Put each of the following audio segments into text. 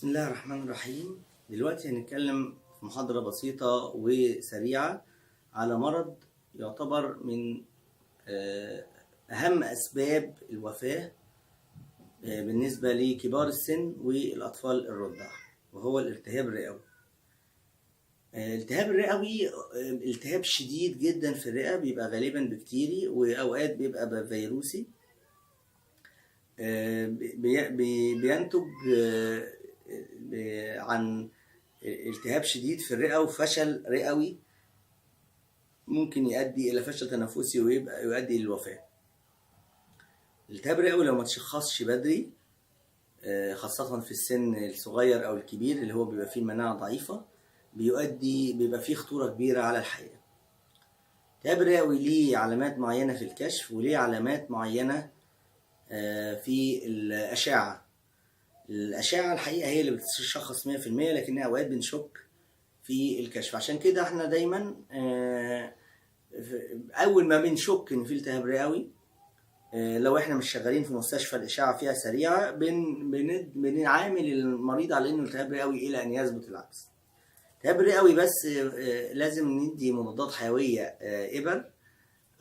بسم الله الرحمن الرحيم. دلوقتي هنتكلم في محاضرة بسيطة وسريعة على مرض يعتبر من أهم أسباب الوفاة بالنسبة لكبار السن والأطفال الرضع، وهو الالتهاب الرئوي. الالتهاب الرئوي التهاب شديد جدا في الرئة، بيبقى غالبا بكتيري وأوقات بيبقى فيروسي. بينتج عن التهاب شديد في الرئة وفشل رئوي ممكن يؤدي إلى فشل تنفسي ويبقى يؤدي للوفاة. الالتهاب الرئوي لو ما تشخصش بدري، خاصة في السن الصغير أو الكبير اللي هو بيبقى فيه المناعة ضعيفة، بيبقى فيه خطورة كبيرة على الحياة. الالتهاب الرئوي ليه علامات معينة في الكشف وليه علامات معينة في الأشعة. الأشعة الحقيقة هي اللي بتشخص 100%، لكن أوقات بنشك في الكشف. عشان كده احنا دايما أول ما بنشك إن في التهاب رئوي، لو احنا مش شغالين في مستشفى الأشعة فيها سريعة، بنعامل المريض على إنه التهاب رئوي إلى أن يثبت العكس. التهاب رئوي بس لازم ندي مضادات حيوية، إبر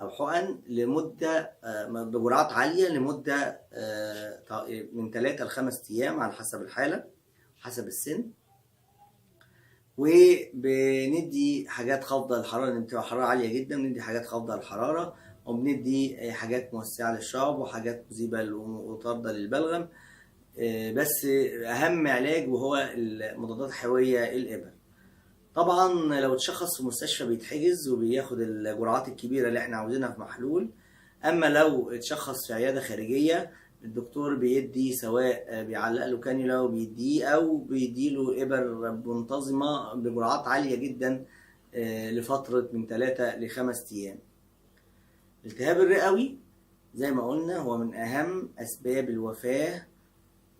أو حقن لمدة بجرعات عالية لمدة من 3 ل 5 أيام على حسب الحالة حسب السن. وبندي حاجات خافضة للحرارة، لأن بتبقى حرارة عالية جدا بندي حاجات خافضة للحرارة، وبندي حاجات موسعة للشعب وحاجات مذيبة وطاردة للبلغم. بس أهم علاج وهو المضادات الحيوية الإبر. طبعا لو اتشخص في مستشفى بيتحجز وبياخد الجرعات الكبيرة اللي احنا عاوزينها في محلول. اما لو اتشخص في عيادة خارجية، الدكتور بيدي سواء بيعلق له كانيولا وبيديه او بيديله ابر منتظمة بجرعات عالية جدا لفترة من 3 ل 5 ايام. الالتهاب الرئوي زي ما قلنا هو من اهم اسباب الوفاة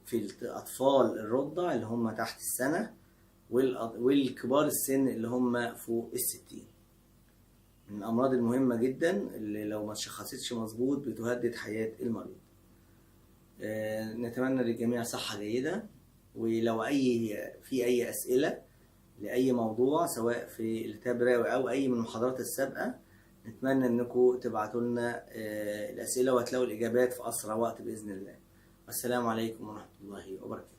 في الاطفال الرضع اللي هم تحت السنة والكبار السن اللي هم فوق ال60. من الأمراض المهمة جدا اللي لو ما تشخصتش مظبوط بتهدد حياة المريض. نتمنى للجميع صحة جيدة، ولو في أي أسئلة لأي موضوع سواء في الالتهاب الرئوي أو أي من المحاضرات السابقة، نتمنى أنكم تبعتوا لنا الأسئلة وهتلاقوا الإجابات في أسرع وقت بإذن الله. والسلام عليكم ورحمة الله وبركاته.